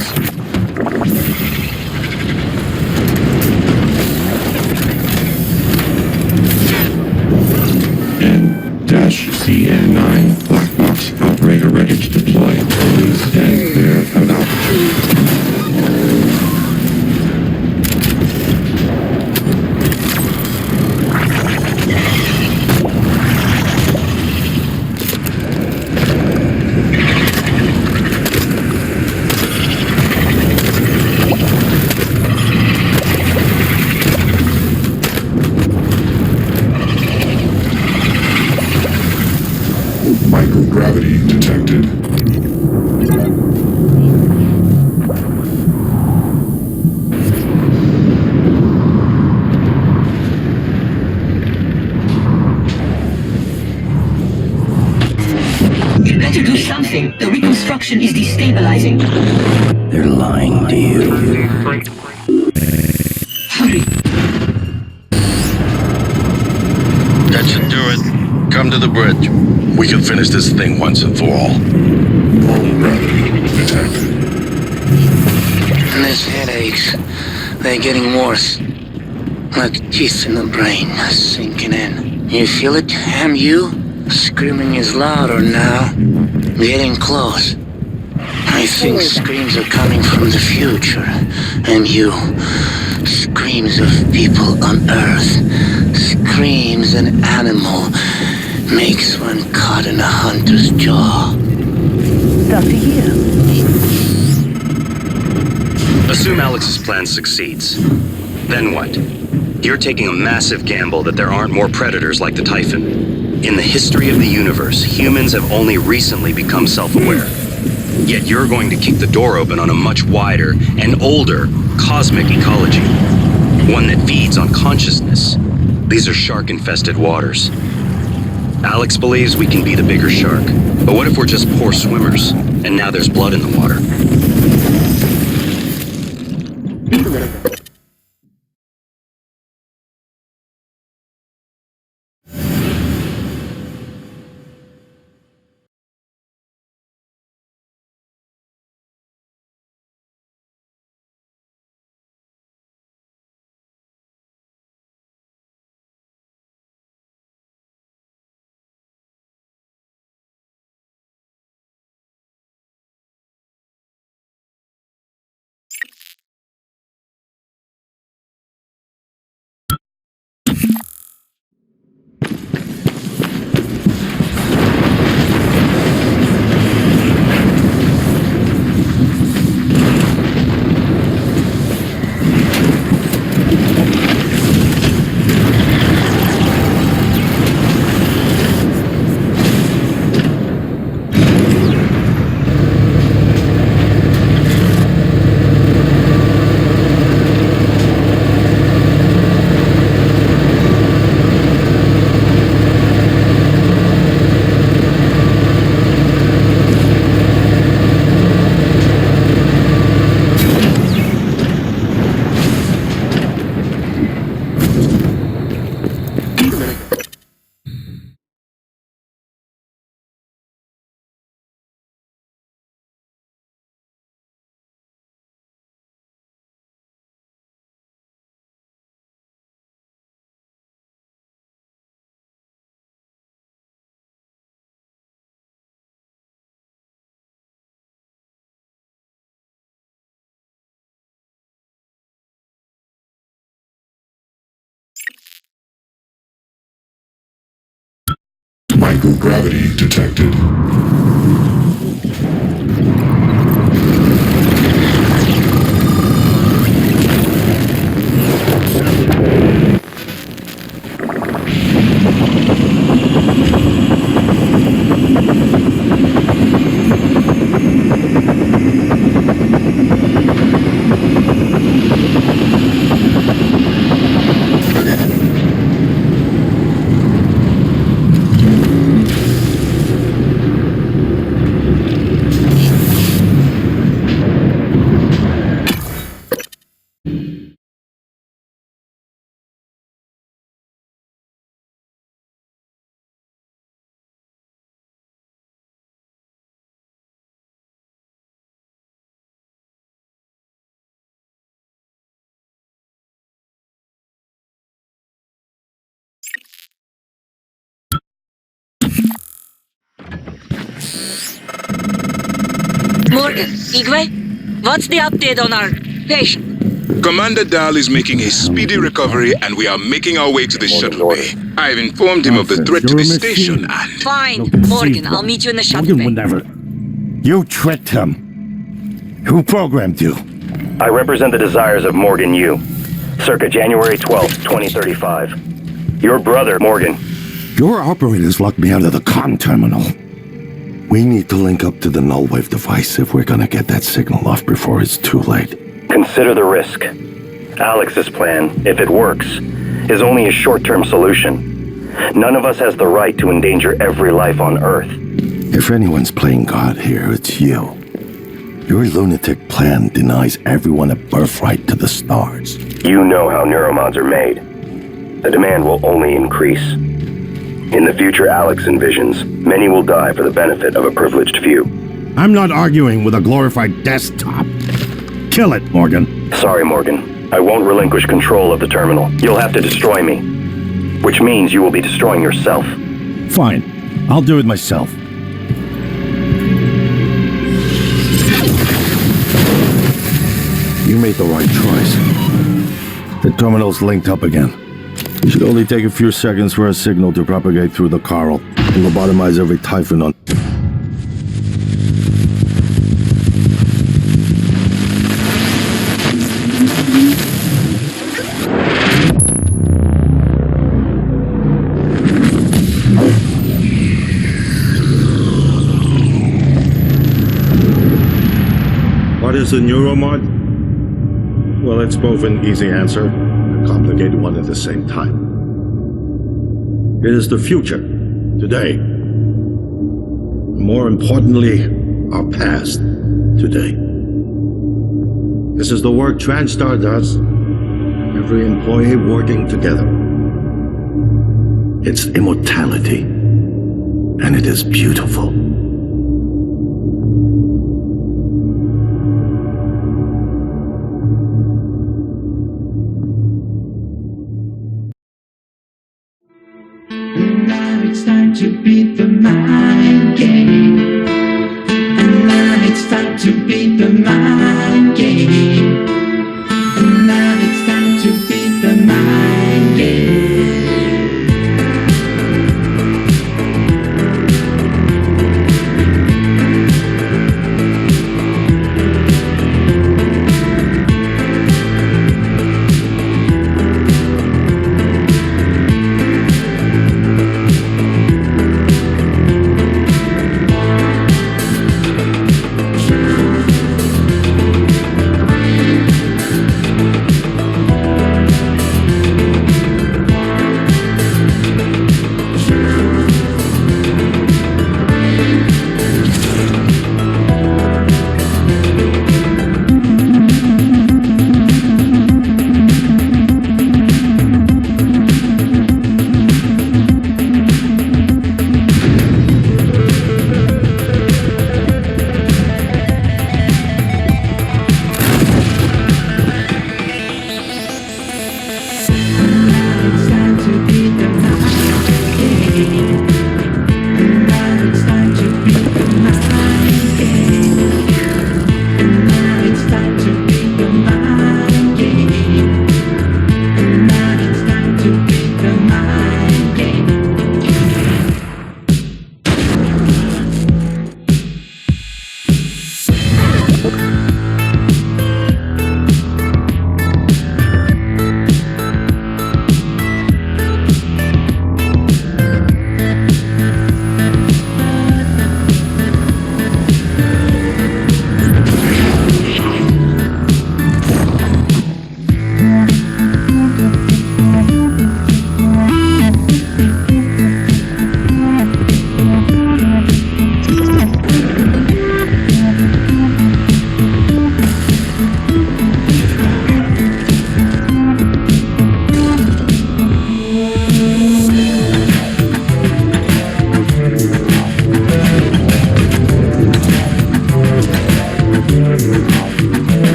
status. N-CN9 black box operator ready to deploy. Please stand clear of altitude. Microgravity detected. You better do something. The reconstruction is destabilizing. They're lying to you. Hurry. That should do it. Come to the bridge. We can finish this thing once and for all. Low gravity detected. And these headaches, they're getting worse. Like teeth in the brain, sinking in. You feel it, MU? Screaming is louder now. Getting close. I think screams are coming from the future. MU. Screams of people on Earth. Screams an animal makes one caught in a hunter's jaw. Dr. Yu. Assume Alex's plan succeeds. Then what? You're taking a massive gamble that there aren't more predators like the Typhon. In the history of the universe, humans have only recently become self-aware. Yet you're going to kick the door open on a much wider and older cosmic ecology. One that feeds on consciousness. These are shark-infested waters. Alex believes we can be the bigger shark. But what if we're just poor swimmers, and now there's blood in the water? Microgravity detected. Morgan, Igwe, what's the update on our patient? Commander Dahl is making a speedy recovery and we are making our way to the shuttle bay. I've informed him of the threat to the station and... Fine, Morgan, I'll meet you in the shuttle Morgan bay. would never. You tricked him. Who programmed you? I represent the desires of Morgan Yu. Circa January 12th, 2035. Your brother, Morgan. Your operators locked me out of the comm terminal. We need to link up to the null wave device if we're gonna get that signal off before it's too late. Consider the risk. Alex's plan, if it works, is only a short-term solution. None of us has the right to endanger every life on Earth. If anyone's playing God here, it's you. Your lunatic plan denies everyone a birthright to the stars. You know how neuromods are made. The demand will only increase. In the future Alex envisions, many will die for the benefit of a privileged few. I'm not arguing with a glorified desktop. Kill it, Morgan. Sorry, Morgan. I won't relinquish control of the terminal. You'll have to destroy me. Which means you will be destroying yourself. Fine. I'll do it myself. You made the right choice. The terminal's linked up again. It should only take a few seconds for a signal to propagate through the coral and lobotomize every Typhon on... What is a neuromod? Well, it's both an easy answer and a complicated one at the same time. It is the future, today. More importantly, our past, today. This is the work TranStar does. Every employee working together. It's immortality, and it is beautiful. It's time to beat the mind game. And now it's time to beat the mind game. And now it's time to beat the mind game.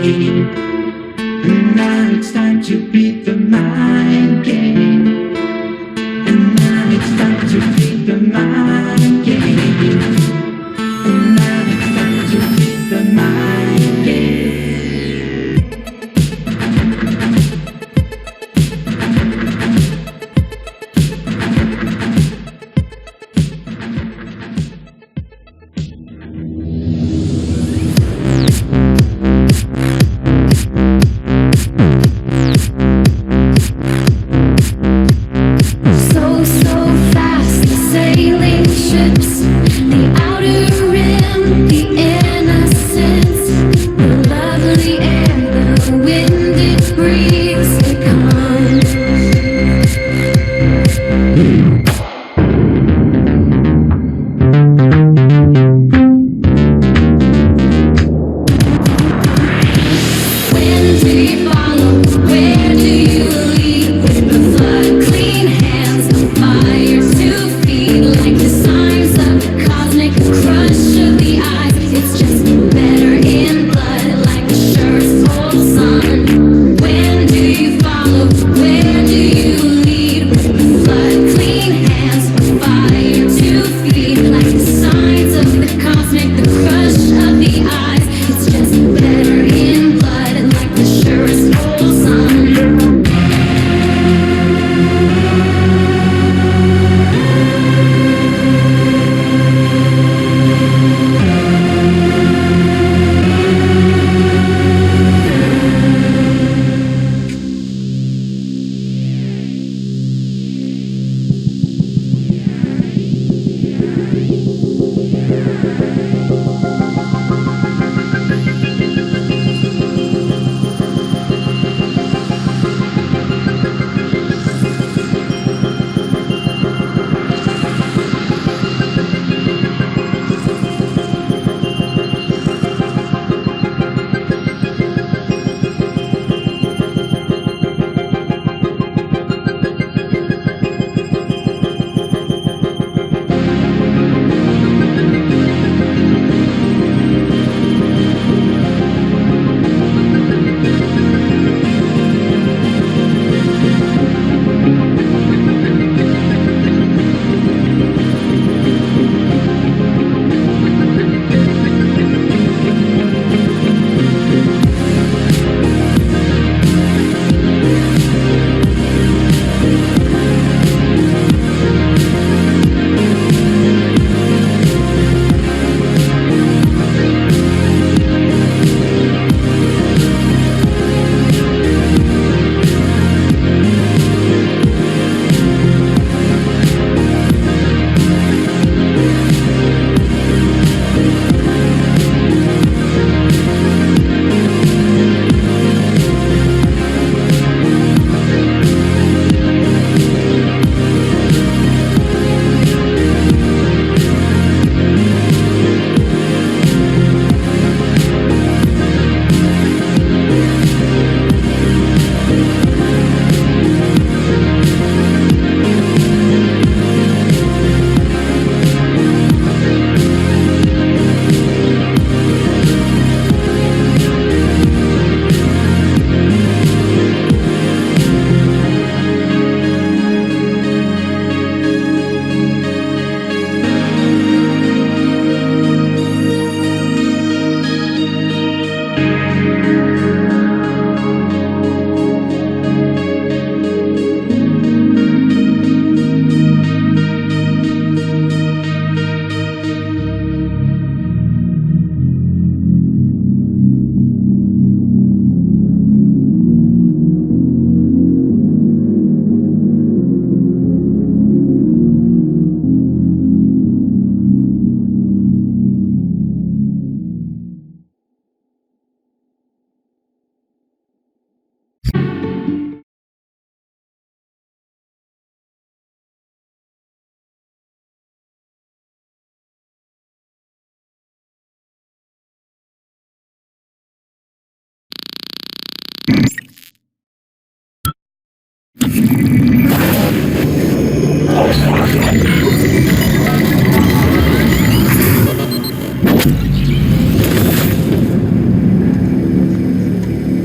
game. And now it's time to beat the mind game. And now it's time to beat the mind game. And now it's time to beat the mind game.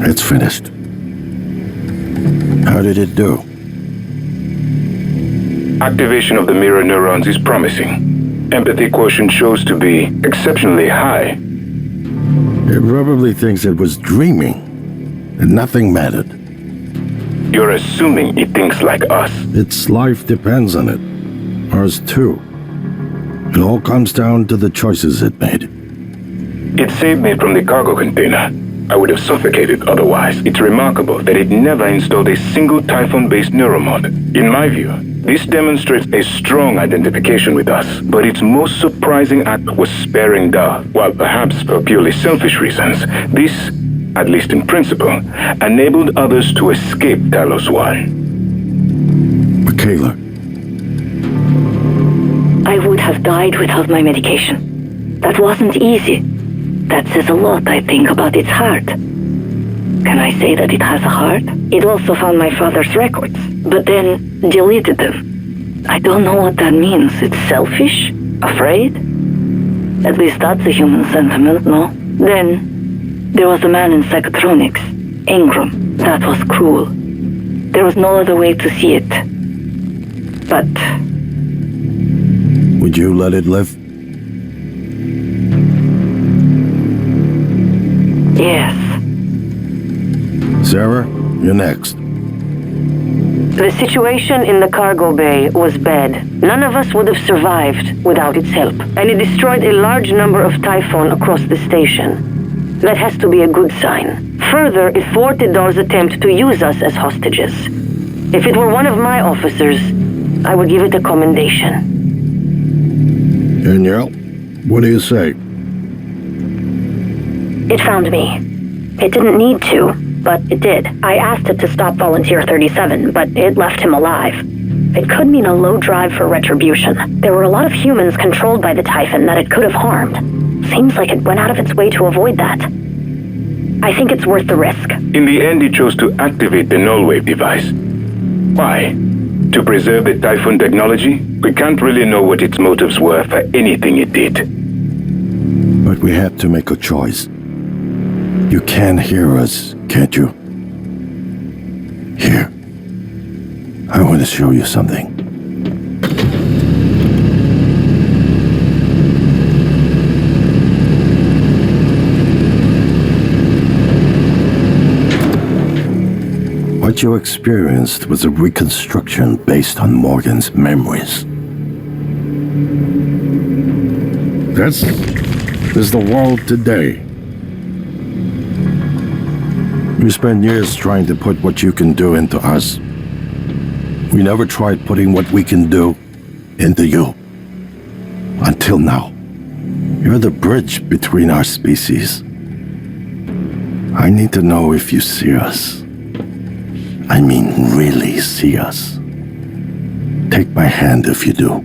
It's finished. How did it do? Activation of the mirror neurons is promising. Empathy quotient shows to be exceptionally high. It probably thinks it was dreaming, and nothing mattered. You're assuming it thinks like us. Its life depends on it. Ours too. It all comes down to the choices it made. It saved me from the cargo container. I would have suffocated otherwise. It's remarkable that it never installed a single Typhon-based neuromod. In my view, this demonstrates a strong identification with us, but its most surprising act was sparing Dar. While perhaps for purely selfish reasons, this, at least in principle, enabled others to escape Talos 1. Michaela. I would have died without my medication. That wasn't easy. That says a lot, I think, about its heart. Can I say that it has a heart? It also found my father's records, but then deleted them. I don't know what that means. It's selfish? Afraid? At least that's a human sentiment, no? Then, there was a man in psychotronics, Ingram. That was cruel. There was no other way to see it. But... would you let it live? Yes. Sarah, you're next. The situation in the cargo bay was bad. None of us would have survived without its help, and it destroyed a large number of Typhon across the station. That has to be a good sign. Further, it thwarted Dar's attempt to use us as hostages. If it were one of my officers, I would give it a commendation. Danielle, what do you say? It found me. It didn't need to, but it did. I asked it to stop Volunteer 37, but it left him alive. It could mean a low drive for retribution. There were a lot of humans controlled by the Typhon that it could have harmed. Seems like it went out of its way to avoid that. I think it's worth the risk. In the end, it chose to activate the null wave device. Why? To preserve the Typhon technology? We can't really know what its motives were for anything it did. But we had to make a choice. You can hear us, can't you? Here. I want to show you something. What you experienced was a reconstruction based on Morgan's memories. This is the world today. You spent years trying to put what you can do into us. We never tried putting what we can do into you. Until now. You're the bridge between our species. I need to know if you see us. I mean, really see us. Take my hand if you do.